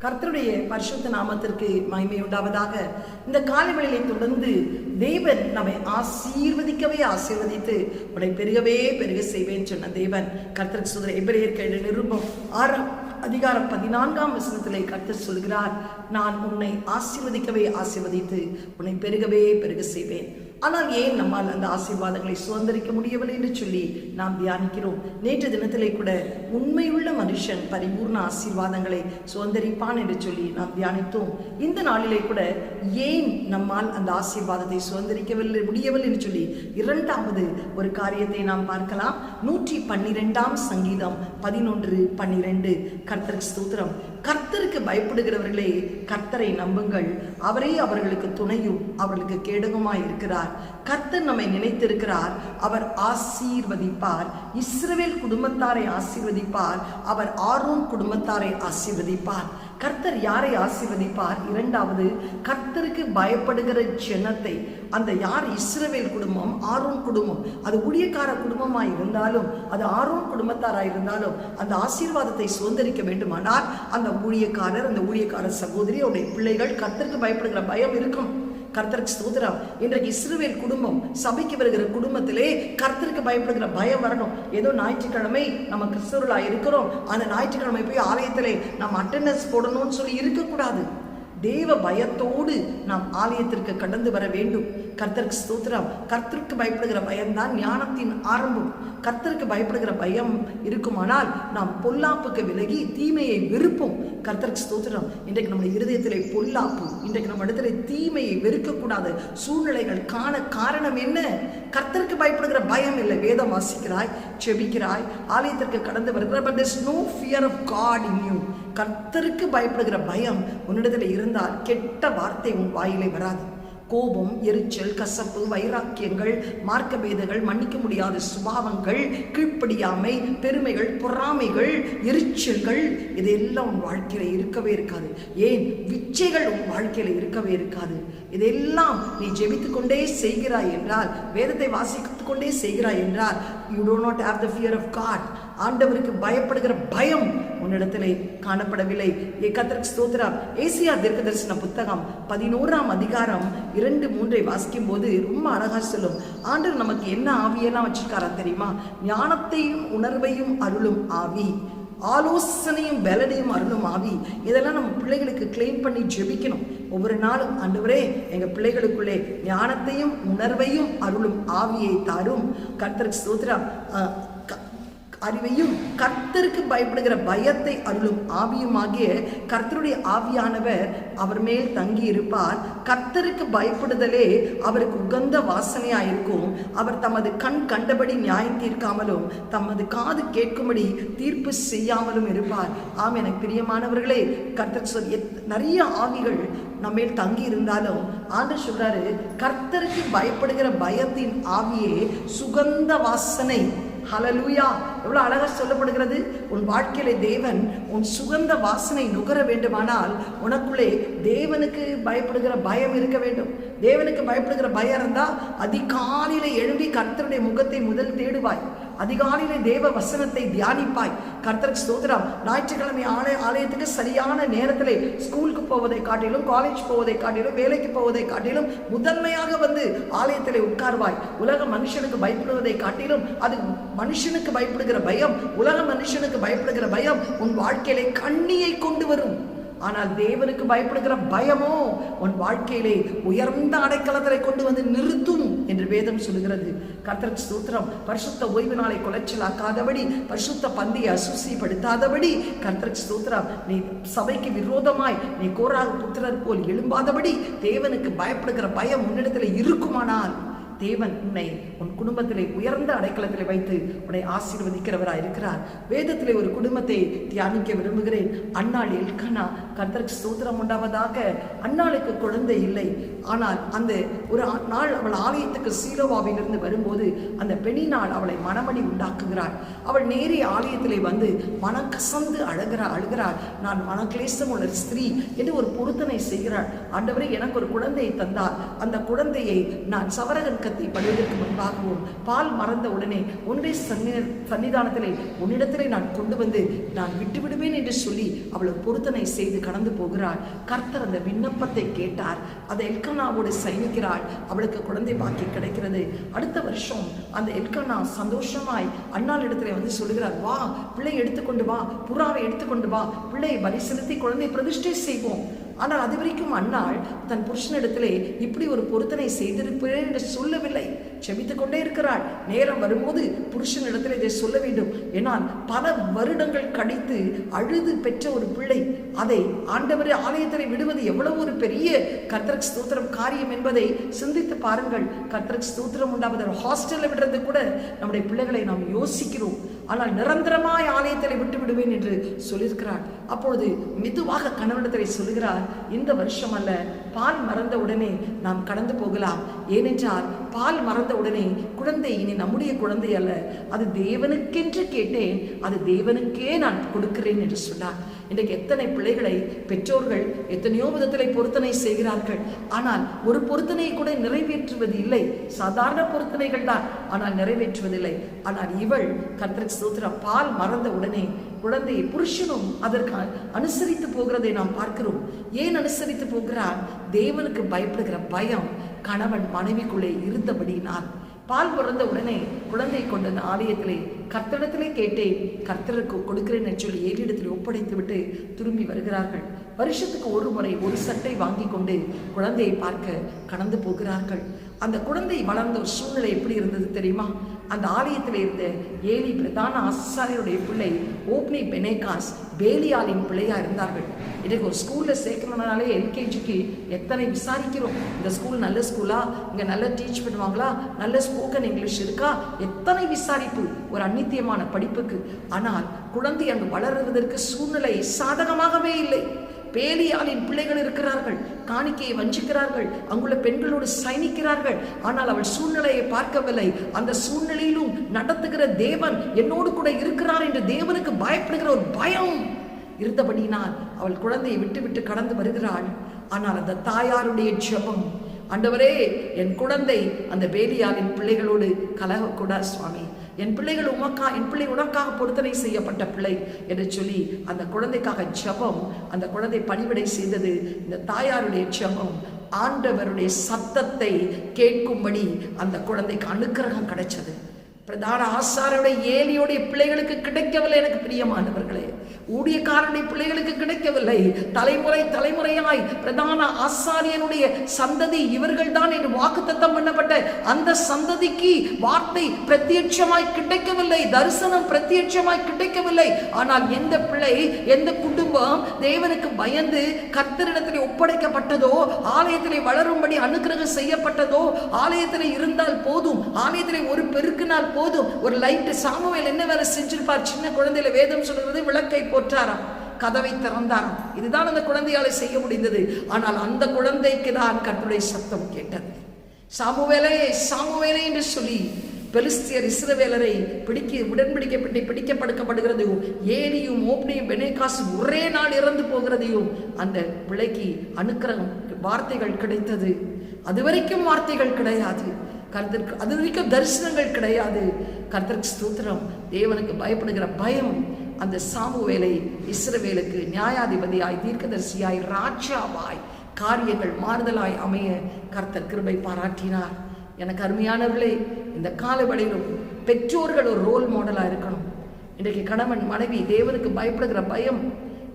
கர்த்தருடைய பரிசுத்த நாமத்திற்கு மகிமை உண்டாவதாக. இந்த காலைவெளியை தொடர்ந்து தேவன் நம்மை ஆசீர்வதித்து உன்னை பெருகவே பெருக செய்வேன் சொன்ன தேவன் கர்த்தருக்கு சொல்கிற எபிரேயர் நிருபம் 6 அதிகாரம் 14ஆம் வசனத்திலே கர்த்தர் சொல்கிறார், நான் உன்னை ஆசீர்வதித்து உன்னை பெருகவே பெருக செய்வேன். ஆனால் ஏன் நம்மால் அந்த ஆசீர்வாதங்களை சுதந்திரிக்க முடியவில்லை என்று சொல்லி நாம் தியானிக்கிறோம். நேற்று தினத்திலே கூட உண்மையுள்ள மனுஷன் பரிபூர்ண ஆசீர்வாதங்களை சுதந்திரிப்பான் என்று சொல்லி நாம் தியானித்தோம். இந்த நாளிலே கூட ஏன் நம்மால் அந்த ஆசீர்வாதத்தை சுதந்திரிக்கவில்லை முடியவில்லை என்று சொல்லி இரண்டாவது ஒரு காரியத்தை நாம் பார்க்கலாம். 112ஆம் சங்கீதம் 11:12. கர்த்தருக்கு ஸ்தோத்திரம். கர்த்தருக்கு பயப்படுகிறவர்களே கர்த்தரை நம்புங்கள், அவரே அவர்களுக்கு துணையும் அவர்களுக்கு கேடகமாய் இருக்கிறார். கர்த்தர் நம்மை நினைத்திருக்கிறார், அவர் ஆசீர்வதிப்பார். இஸ்ரவேல் குடும்பத்தாரை ஆசீர்வதிப்பார், அவர் ஆரோன் குடும்பத்தாரை ஆசீர்வதிப்பார். கர்த்தர் யாரை ஆசீர்வதிப்பார்? இரண்டாவது, கர்த்தருக்கு பயப்படுகிற ஜனத்தை, அந்த யார்? இஸ்ரவேல் குடும்பம், ஆரோன் குடும்பம். அது ஊழியக்கார குடும்பமாய் இருந்தாலும், அது ஆரோன் குடும்பத்தாராய் இருந்தாலும் அந்த ஆசீர்வாதத்தை சுதந்திரிக்க வேண்டுமானால் அந்த ஊழியக்காரர், அந்த ஊழியக்கார சகோதரி, அவருடைய பிள்ளைகள் கர்த்தருக்கு பயப்படுகிற பயம் இருக்கும். கர்த்தருக்கு ஸ்தோத்திரம். இன்றைக்கு இஸ்ரவேல் குடும்பம், சபைக்கு வருகிற குடும்பத்திலே கர்த்தருக்கு பயப்படுகிற பயம் வரணும். ஏதோ ஞாயிற்றுக்கிழமை நம்ம கிறிஸ்தவர்களாக இருக்கிறோம், அந்த ஞாயிற்றுக்கிழமை போய் ஆலயத்திலே நம்ம அட்டெண்டன்ஸ் போடணும்னு சொல்லி இருக்கக்கூடாது. தேவ பயத்தோடு நாம் ஆலயத்திற்கு கடந்து வர வேண்டும். கர்த்தருக்கு ஸ்தோத்திரம். கர்த்தருக்கு பயப்படுகிற பயம்தான் ஞானத்தின் ஆரம்பம். கர்த்தருக்கு பயப்படுகிற பயம் இருக்குமானால் நாம் பொல்லாப்புக்கு விலகி தீமையை வெறுப்போம். கர்த்தருக்கு ஸ்தோத்திரம். இன்றைக்கு நம்ம இருதயத்திலே பொல்லாப்பு, இன்றைக்கு நம்ம இடத்துல தீமையை வெறுக்கக்கூடாது சூழ்நிலைகள் காண காரணம் என்ன? கர்த்தருக்கு பயப்படுகிற பயம் இல்லை. வேதம் வாசிக்கிறாய், செபிக்கிறாய், ஆலயத்திற்கு கடந்து வருகிறாய், but there is no fear of God in you. கர்த்தருக்கு பயப்படுகிற பயம் உன்னிடத்தில் இருந்தால் கெட்ட வார்த்தை உன் வாயிலே வராது. கோபம், எரிச்சல், கசப்பு, வைராக்கியங்கள், மார்க்கபேதங்கள், மன்னிக்க முடியாத சுபாவங்கள், கீழ்ப்படியாமை, பெருமைகள், பொறாமைகள், எரிச்சல்கள், இதெல்லாம் உன் வாழ்க்கையில இருக்கவே இருக்காது. ஏன்? விச்சைகள் உன் வாழ்க்கையில இருக்கவே இருக்காது. இதெல்லாம் நீ ஜெபித்துக் கொண்டே செய்கிறாய் என்றால், வேதத்தை வாசித்துக் கொண்டே செய்கிறாய் என்றால், you do not have the fear of God. ஆண்டவருக்கு பயப்படுகிற பயம் உன்னிடத்திலே காணப்படவில்லை. கர்த்தருக்கு ஸ்தோத்திரம். ஏசியா தீர்க்கதரிசன புத்தகம் 11ஆம் அதிகாரம் 2-3 வாசிக்கும் போது ரொம்ப அழகா சொல்லும். ஆண்டவர் நமக்கு என்ன ஆவியெல்லாம் வச்சிருக்காரா தெரியுமா? ஞானத்தையும் உணர்வையும் அருளும் ஆவி, ஆலோசனையும் பலனையும் அருளும் ஆவி. இதெல்லாம் நம்ம பிள்ளைகளுக்கு கிளைம் பண்ணி ஜெபிக்கணும். ஒவ்வொரு நாளும், ஆண்டவரே எங்க பிள்ளைகளுக்குள்ளே ஞானத்தையும் உணர்வையும் அருளும் ஆவியை தாரும். கர்த்தருக்கு ஸ்தோத்திரம். அறிவையும் கர்த்தருக்கு பயப்படுகிற பயத்தை அருளும் ஆவியுமாகிய கர்த்தருடைய ஆவியானவர் அவர் மேல் தங்கி இருப்பார். கர்த்தருக்கு பயப்படுதலே அவருக்கு உகந்த வாசனையாயிருக்கும். அவர் தமது கண் கண்டபடி நியாயம் தீர்க்காமலும் தமது காது கேட்கும்படி தீர்ப்பு செய்யாமலும் இருப்பார். ஆம், எனக்கு பிரியமானவர்களே, கர்த்தர் சொல்லி நிறைய ஆவிகள் நம்மேல் தங்கி இருந்தாலும் ஆண்டவர் சொல்றாரு, கர்த்தருக்கு பயப்படுகிற பயத்தின் ஆவியே சுகந்த வாசனை. ஹல்லேலூயா! எவ்வளவு அழகா சொல்லப்படுகிறது. உன் வாழ்க்கையிலே தேவன் உன் சுகந்த வாசனை நுகர வேண்டுமானால் உனக்குள்ளே தேவனுக்கு பயப்படுகிற பயம் இருக்க வேண்டும். தேவனுக்கு பயப்படுகிற பயம் இருந்தா அதிகாலையில எழும்பி கர்த்தருடைய முகத்தை முதல் தேடுவாய். அதிகாலையிலே தேவ வசனத்தை தியானிப்பாய். கர்த்தருக்கு ஸ்தோத்திரம். ஞாயிற்றுக்கிழமை ஆலயத்துக்கு சரியான நேரத்திலே ஸ்கூலுக்கு போவதை காட்டிலும், காலேஜ் போவதை காட்டிலும், வேலைக்கு போவதை காட்டிலும் முதன்மையாக வந்து ஆலயத்திலே உட்கார்வாய். உலக மனுஷனுக்கு பயப்படுவதை காட்டிலும், அது மனுஷனுக்கு பயப்படுகிற பயம், உலக மனுஷனுக்கு பயப்படுகிற பயம் உன் வாழ்க்கையிலே கண்ணியை கொண்டு வரும். ஆனால் தேவனுக்கு பயப்படுகிற பயமோ உன் வாழ்க்கையிலே உயர்ந்த அடைக்கலத்தை கொண்டு வந்து நிறுத்தும் என்று வேதம் சொல்லுகிறது. கர்த்தருக்கு ஸ்தோத்திரம். பரிசுத்த ஓய்வு நாளை குலைச்சலாக்காதபடி, பரிசுத்த பந்தியை அசுசிப்படுத்தாதபடி, கர்த்தருக்கு ஸ்தோத்திரம். நீ சபைக்கு விரோதமாய் நீ கோராக புத்திரர் போல் எழும்பாதபடி தேவனுக்கு பயப்படுகிற பயம் உன்னிடத்தில் இருக்குமானால் தேவன் உன்னை உன் குடும்பத்திலே உயர்ந்த அடைக்கலத்திலே வைத்து உன்னை ஆசீர்வதிக்கிறவராய் இருக்கிறார். வேதத்திலே ஒரு குடும்பத்தை தியானிக்க விரும்புகிறேன். அன்னாள் எல்கானா. கர்த்தருக்கு ஸ்தோத்திரம் உண்டாவதாக. அன்னாளுக்கு குழந்தை இல்லை. ஆனால் அந்த ஒரு நாள் அவள் ஆலயத்துக்கு சீலோவாவிலிருந்து வரும்போது அந்த பெண்ணினாள் அவளை மணமணி உண்டாக்குகிறாள். அவள் நேரே ஆலயத்திலே வந்து மனம் கசந்து அழுகிறாள். நான் மனக்லேசம் உள்ள ஸ்திரீ என்று ஒரு பொருத்தனை செய்கிறாள். ஆண்டவரே, எனக்கு ஒரு குழந்தையை தந்தால் அந்த குழந்தையை நான் சவரகன் கத்தி படுவதற்கு முன்பாகவும் பால் மறந்த உடனே ஒன்றை சன்னிதானத்திலே உன்னிடத்திலே நான் கொண்டு வந்து நான் விட்டு விடுவேன் என்று சொல்லி அவள் பொருத்தனை செய்து கடந்து போகிறாள். கர்த்தர் அந்த விண்ணப்பத்தை கேட்டார். அதை எல்கானாவோடு சயனிக்கிறாள். அவளுக்கு குழந்தை பாக்கி கிடைக்கிறது. அடுத்த வருஷம் அந்த எல்கானா சந்தோஷமாய் அண்ணாள் இடத்துல வந்து சொல்லுகிறார், வா பிள்ளை எடுத்துக்கொண்டு வா, புறாவை எடுத்துக்கொண்டு வா, பிள்ளையை பலி செலுத்தி குழந்தை பிரதிஷ்டை செய்வோம். ஆனால் அது வரைக்கும் அண்ணாள் தன் புருஷனிடத்திலே இப்படி ஒரு பொருத்தனை செய்திருப்பேன் என்று சொல்லவில்லை. செபித்துக் கொண்டே இருக்கிறாள். நேரம் வரும்போது புருஷனிடத்தில் இதை சொல்ல வேண்டும். ஏனால் பல வருடங்கள் கழித்து அழுது பெற்ற ஒரு பிள்ளை அதை ஆண்டவரே ஆலயத்தில் விடுவது எவ்வளவு ஒரு பெரிய கர்த்தருக்கு ஸ்தோத்திரம் காரியம் என்பதை சிந்தித்து பாருங்கள். கர்த்தருக்கு ஸ்தோத்திரம் உண்டாவது. ஹாஸ்டலில் விடுறது கூட நம்முடைய பிள்ளைகளை நாம் யோசிக்கிறோம். ஆனால் நிரந்தரமாய் ஆலயத்தில் விட்டு விடுவேன் என்று சொல்லியிருக்கிறாள். அப்பொழுது மெதுவாக கணவனிடத்தில் சொல்லுகிறார், இந்த வருஷம் அல்ல, பால் மறந்த உடனே நாம் கடந்து போகலாம். ஏனென்றால் பால் மறந்த உடனே குழந்தை இனி நம்முடைய குழந்தை அல்ல, அது தேவனுக்கென்று கேட்டேன், அது தேவனுக்கே நான் கொடுக்கிறேன் என்று சொன்னார். இன்றைக்கு எத்தனை பிள்ளைகளை பெற்றோர்கள் எத்தனையோ விதத்தில் பொருத்தனை செய்கிறார்கள். ஆனால் ஒரு பொருத்தனையை கூட நிறைவேற்றுவது இல்லை. சாதாரண பொருத்தனைகள் தான், ஆனால் நிறைவேற்றுவதில்லை. ஆனால் இவள் கர்த்தருக்கு ஸ்தோத்திரம் பால் மறந்த உடனே குழந்தையை புருஷனும் அதற்கு அனுசரித்து போகிறதை நாம் பார்க்கிறோம். ஏன் அனுசரித்து போகிறார்? தேவனுக்கு பயப்படுகிற பயம் கணவன் மனைவிக்குள்ளே இருந்தபடினால். பால் பிறந்த உடனே குழந்தை கொண்ட ஆலயத்திலே கர்த்தரிடத்திலே கேட்டேன், கர்த்தருக்கு கொடுக்கிறேன் சொல்லி ஏலிடத்தில் ஒப்படைத்து விட்டு திரும்பி வருகிறார்கள். வருஷத்துக்கு ஒரு முறை ஒரு சட்டை வாங்கி கொண்டு குழந்தையை பார்க்க கடந்து போகிறார்கள். அந்த குழந்தை வளர்ந்த ஒரு சூழ்நிலை எப்படி இருந்தது தெரியுமா? அந்த ஆலயத்தில் இருந்த ஏலி பிரதான ஆசாரியருடைய பிள்ளை ஓப்னி பெனேகாஸ் பேலியாலின் பிள்ளையா இருந்தார்கள். இன்றைக்கு ஒரு ஸ்கூல்ல சேர்க்கணும்னாலே எல்கேஜிக்கு எத்தனை விசாரிக்கிறோம். இந்த ஸ்கூல் நல்ல ஸ்கூலா, இங்க நல்லா டீச் பண்ணுவாங்களா, நல்ல ஸ்போக்கன் இங்கிலீஷ் இருக்கா, எத்தனை விசாரிப்பு ஒரு அநித்தியமான படிப்புக்கு. ஆனால் குழந்தை அங்கு வளருவதற்கு சூழ்நிலை சாதகமாகவே இல்லை. பேலியாலின் பிள்ளைகள் இருக்கிறார்கள், காணிக்கையை வஞ்சிக்கிறார்கள், அங்குள்ள பெண்களோடு சயனிக்கிறார்கள். ஆனால் அவள் சூழ்நிலையை பார்க்கவில்லை. அந்த சூழ்நிலையிலும் நடத்துகிற தேவன் என்னோடு கூட இருக்கிறார் என்று தேவனுக்கு பயப்படுகிற ஒரு பயம் இருந்தபடினால் அவள் குழந்தையை விட்டு விட்டு கடந்து வருகிறாள். ஆனால் அந்த தாயாருடைய ஜெபம், ஆண்டவரே என் குழந்தை அந்த பேலியாலின் பிள்ளைகளோடு கலகக்கூடாது சுவாமி, என் பிள்ளைகள் என் பிள்ளை உனக்காக பொருத்தனை செய்யப்பட்ட பிள்ளை என்று சொல்லி அந்த குழந்தைக்காக ஜெபம். அந்த குழந்தை பணிவிடை செய்தது. இந்த தாயாருடைய ஜெபம் ஆண்டவருடைய சத்தத்தை கேட்கும்படி அந்த குழந்தைக்கு அனுக்கிரகம் கிடைச்சது. பிரதான ஆசாரியுடைய ஏலியோடைய பிள்ளைகளுக்கு கிடைக்கவில்லை. எனக்கு பிரியமானவர்களே, ஊழியக்காரனுடைய பிள்ளைகளுக்கு கிடைக்கவில்லை. தலைமுறையாய் பிரதான ஆசாரியனுடைய சந்ததி இவர்கள் தான் என்று வாக்குத்தத்தம் பண்ணப்பட்ட அந்த சந்ததிக்கு வார்த்தை பிரத்யட்சமாய் கிடைக்கவில்லை, தரிசனம் பிரத்யட்சமாய் கிடைக்கவில்லை. ஆனால் எந்த பிள்ளை, எந்த குடும்பம் தேவனுக்கு பயந்து கர்த்தரிடத்தில் ஒப்படைக்கப்பட்டதோ, ஆலயத்திலே வளரும்படி அனுக்கிரகம் செய்யப்பட்டதோ, ஆலயத்திலே இருந்தால் போதும், ஆலயத்திலே ஒரு பெருக்கினால் போதும். ஒரு லைட் சாமுவேல் என்ன வேலை செஞ்சிருப்பார்? சின்ன குழந்தையில வேதம் சொல்கிறது விளக்கை போற்றாராம், கதவை திறந்தாராம். இதுதான் அந்த குழந்தையால செய்ய முடிந்தது. ஆனால் அந்த குழந்தைக்கு தான் கர்த்தருடைய சத்தம் கேட்டது. சாமுவேலே சாமுவேலே என்று சொல்லி பெலிஸ்தியர் இஸ்ரவேலரை உடன்படிக்கப்பட்டு பிடிக்கப்படுகிறதையும் ஏலியும் ஓப்னியும் பெனேகாசும் ஒரே நாள் இறந்து போகிறதையும் அந்த பிள்ளைக்கு அனுக்கிரகம் வார்த்தைகள் கிடைத்தது. அதுவரைக்கும் வார்த்தைகள் கிடையாது. கர்த்தருக்கு அது வரைக்கும் தரிசனங்கள் கிடையாது. கர்த்தருக்கு ஸ்தோத்திரம். தேவனுக்கு பயப்படுகிற பயம் அந்த சாமுவேலை இஸ்ரவேலுக்கு நியாயாதிபதியாய், தீர்க்கதரிசியாய், ராஜாவாய், காரியங்கள் மாறுதலாய் அமைய கர்த்தர் கிருபை பாராட்டினார். எனக்கு அருமையானவர்களே, இந்த காலவெளியிலும் பெற்றோர்கள் ஒரு ரோல் மாடலா இருக்கணும். இன்றைக்கு கணவன் மனைவி தேவனுக்கு பயப்படுகிற பயம்.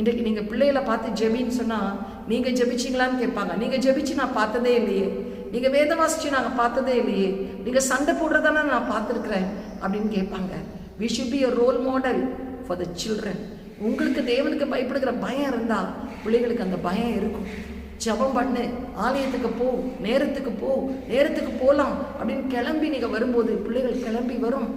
இன்றைக்கு நீங்க பிள்ளைகளை பார்த்து ஜெபின்னு சொன்னா, நீங்க ஜெபிச்சிங்களான்னு கேட்பாங்க. நீங்க ஜெபிச்சு நான் பார்த்ததே இல்லையே, நீங்க வேத வாசிச்சு நாங்கள் பார்த்ததே இல்லையே, நீங்க சண்டை போடுறதானே நான் பார்த்துருக்கிறேன் அப்படின்னு கேட்பாங்க. we should be a role model for the children. உங்களுக்கு தேவனுக்கு பயப்படுகிற பயம் இருந்தா பிள்ளைகளுக்கு அந்த பயம் இருக்கும். ஜெபம் பண்ணு, ஆலயத்துக்கு போ, நேரத்துக்கு போகலாம் அப்படின்னு கிளம்பி நீங்க வரும்போது பிள்ளைகள் கிளம்பி வரும்.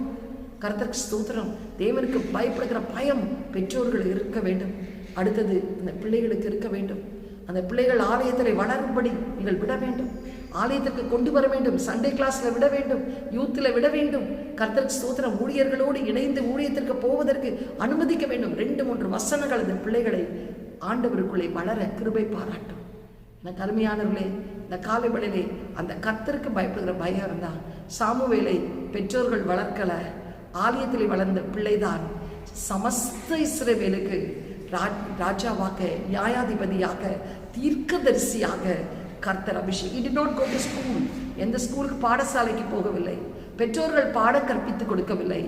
கர்த்தருக்கு ஸ்தோத்திரம். தேவனுக்கு பயப்படுகிற பயம் பெற்றோர்கள் இருக்க வேண்டும். அடுத்தது இந்த பிள்ளைகளுக்கு இருக்க வேண்டும். அந்த பிள்ளைகள் ஆலயத்தில் வளரும்படி நீங்கள் விட வேண்டும். ஆலயத்திற்கு கொண்டு வர வேண்டும். சண்டே கிளாஸ்ல விட வேண்டும், யூத்தில் விட வேண்டும். கர்த்தருக்கு ஸ்தோத்திரம். ஊழியர்களோடு இணைந்து ஊழியத்திற்கு போவதற்கு அனுமதிக்க வேண்டும். 2-3 வசனங்கள் அந்த பிள்ளைகளை ஆண்டவருக்குள்ளே வளர கிருபை பாராட்டும். நான் கருமையானவர்களே, இந்த காலை வேளையிலே அந்த கர்த்தருக்கு பயப்படுகிற பயம் இருந்தா, சாமுவேலை பெற்றோர்கள் வளர்க்கல, ஆலயத்தில் வளர்ந்த பிள்ளைதான் சமஸ்த இஸ்ரவேலுக்கு ராஜாவாக, நியாயாதிபதியாக, தீர்க்கதரிசியாக கர்த்தர் அபிஷேகம். He did not go to school. எந்த ஸ்கூலுக்கு பாடசாலைக்கு போகவில்லை, பெற்றோர்கள் பாட கற்பித்து கொடுக்கவில்லை.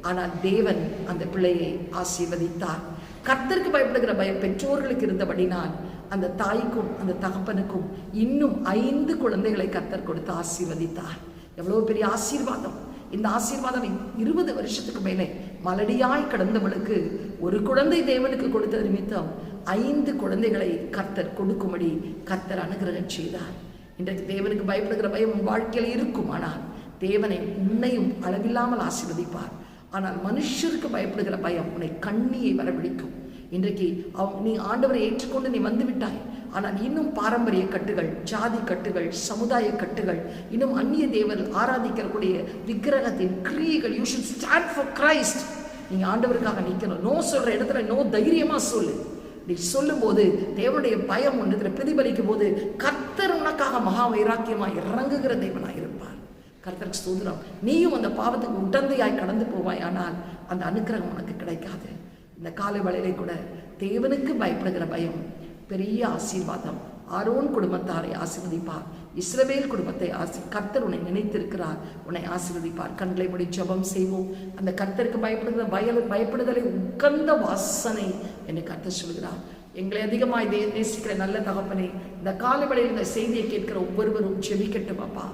ஆனால் தேவன் அந்த பிள்ளையை ஆசீர்வதித்தார். கர்த்தருக்கு பயப்படுகிற பயம் பெற்றோர்களுக்கு இருந்தபடினால் அந்த தாய்க்கும் அந்த தகப்பனுக்கும் இன்னும் 5 குழந்தைகளை கர்த்தர் கொடுத்து ஆசீர்வதித்தார். எவ்வளவு பெரிய ஆசீர்வாதம்! இந்த ஆசீர்வாதம் 20 வருஷத்துக்கு மேலே மலடியாய் கடந்தவளுக்கு ஒரு குழந்தை தேவனுக்கு கொடுத்தது நிமித்தம் 5 குழந்தைகளை கர்த்தர் கொடுக்கும்படி கர்த்தர் அனுகிரகம் செய்தார். இன்றைக்கு தேவனுக்கு பயப்படுகிற பயம் உன் வாழ்க்கையில் இருக்கும். ஆனால் தேவனை உன்னையும் அளவில்லாமல் ஆசீர்வதிப்பார். ஆனால் மனுஷருக்கு பயப்படுகிற பயம் உன்னை கண்ணியை வரவழைக்கும். இன்றைக்கு நீ ஆண்டவரை ஏற்றுக்கொண்டு நீ வந்து விட்டாய். ஆனால் இன்னும் பாரம்பரிய கட்டுகள், ஜாதி கட்டுகள், சமுதாய கட்டுகள், இன்னும் அந்நிய தேவர்கள் ஆராதிக்கக்கூடிய விக்கிரகத்தின் கிரியைகள். You should stand for Christ. நீங்க ஆண்டவருக்காக நிற்கணும். நோ சொல்ற இடத்துல நோ தைரியமா சொல்லு. நீ சொல்லும் போது தேவனுடைய பயம் ஒன்றத்துல பிரதிபலிக்கும் போது கர்த்தர் உனக்காக மகா வைராக்கியமாய் இறங்குகிற தேவனாய் இருப்பார். கர்த்தருக்கு ஸ்தோத்திரம். நீயும் அந்த பாவத்துக்கு உடந்தையாய் கடந்து போவாய். ஆனால் அந்த அனுக்கிரகம் உனக்கு கிடைக்காது. இந்த காலை வேளையிலே கூட தேவனுக்கு பயப்படுகிற பயம் பெரிய ஆசீர்வாதம். ஆரோன் குடும்பத்தாரை ஆசீர்வதிப்பார். இஸ்ரவேல் குடும்பத்தை கர்த்தர் உன்னை நினைத்திருக்கிறார், உன்னை ஆசீர்வதிப்பார். கண்களை மூடி ஜெபம் செய்வோம். அந்த கர்த்தருக்கு பயப்படுதலை உகந்த வாசனை என்று கர்த்தர் சொல்கிறார். எங்களை அதிகமாய் நேசிக்கிற நல்ல தகப்பனே, இந்த காலை வேளையில் இந்த செய்தியை கேட்கிற ஒவ்வொருவரும் ஜெபிக்கட்டும் அப்பா.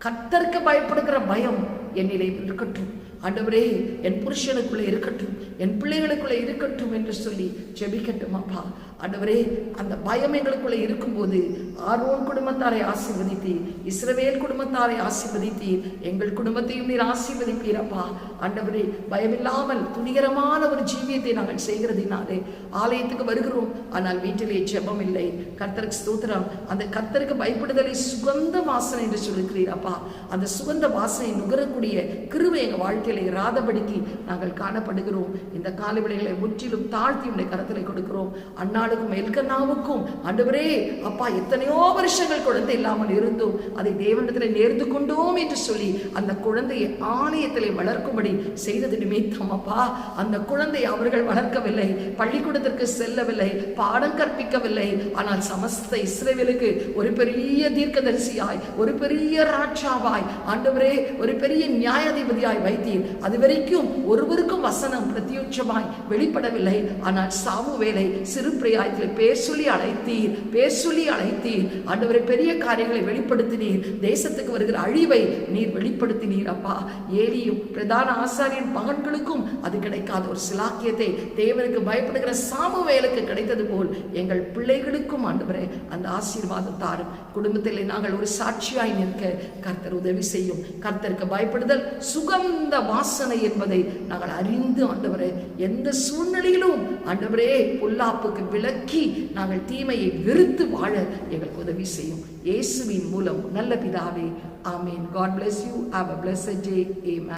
கர்த்தருக்கு பயப்படுகிற பயம் என்னிலே இருக்கட்டும் ஆண்டவரே, என் புருஷனுக்குள்ளே இருக்கட்டும், என் பிள்ளைகளுக்குள்ளே இருக்கட்டும் என்று சொல்லி ஜெபிக்கட்டும் அப்பா. ஆண்டவரே, அந்த பயம் எங்களுக்குள்ளே இருக்கும்போது ஆரோன் குடும்பத்தாரை ஆசீர்வதித்தீர், இஸ்ரவேல் குடும்பத்தாரை ஆசீர்வதித்தீர், எங்கள் குடும்பத்தையும் நீர் ஆசீர்வதிப்பீரப்பா. ஆண்டவரே, பயமில்லாமல் துணிகரமான ஒரு ஜீவியத்தை நாங்கள் செய்கிறதினாலே ஆலயத்துக்கு வருகிறோம், ஆனால் வீட்டிலே ஜெபம் இல்லை. கர்த்தருக்கு ஸ்தோத்திரம். அந்த கர்த்தருக்கு பயப்படுதலை சுகந்த வாசனை என்று சொல்லுகிறீர் அப்பா. அந்த சுகந்த வாசனை நுகரக்கூடிய கிருபை எங்கள் வாழ்க்கையில இராதபடிக்கு நாங்கள் காணப்படுகிறோம். இந்த காலை வேளைகளை முற்றிலும் தாழ்த்தி உடைய கரத்திலே கொடுக்கிறோம். அன்னாளுக்கும் எல்கன்னாவுக்கும் ஆண்டவரே அப்பா, எத்தனையோ வருஷங்கள் குழந்தை இல்லாமல் இருந்தோம், அதை தேவனிடத்தில் நேர்ந்து கொண்டோம் என்று சொல்லி அந்த குழந்தையை ஆலயத்திலே வளர்க்கும்படி செய்தது நிமித்தம் அப்பா, அந்த குழந்தையை அவர்கள் வளர்க்கவில்லை, பள்ளிக்கூடத்திற்கு செல்லவில்லை, பாடம் கற்பிக்கவில்லை. ஆனால் சமஸ்த இஸ்ரவேலுக்கு ஒரு பெரிய தீர்க்கதரிசியாய், ஒரு பெரிய ராஜாவாய் ஆண்டவரே, ஒரு பெரிய நியாயாதிபதியாய் வைத்தீர். அது வரைக்கும் ஒருவருக்கும் வசனம் பிரத்யட்சமாய் வெளிப்படவில்லை. ஆனால் சாமுவேலை சிறு பிராயத்தில் பேர் சொல்லி அழைத்தீர், பேர் சொல்லி அழைத்தீர் ஆண்டவரே. பெரிய காரியங்களை வெளிப்படுத்தினீர். தேசத்துக்கு வருகிற அழிவை நீர் வெளிப்படுத்தினீர் அப்பா. ஏலியும் பிரதான ஆசாரியன் மகன்களுக்கும் அது கிடைக்காத ஒரு சிலாக்கியத்தை தேவனுக்கு பயப்படுகிற சாமுவேலுக்கு கிடைத்தது போல் எங்கள் பிள்ளைகளுக்கும் ஆண்டவரே அந்த ஆசீர்வாதத்தாரும் குடும்பத்தில் நாங்கள் ஒரு சாட்சியாய் நிற்க கர்த்தர் உதவி செய்யும். கர்த்தருக்கு பயப்படுதல் சுகந்த வாசனை என்பதை நாங்கள் அறிந்து ஆண்டவரே, எந்த சூழ்நிலையிலும் ஆண்டவரே பொல்லாப்புக்கு விலக்கி நாங்கள் தீமையை வெறுத்து வாழ எங்களுக்கு உதவி செய்யும். இயேசுவின் மூலம் நல்ல பிதாவே, ஆமீன். God bless you. Have a blessed day. Amen.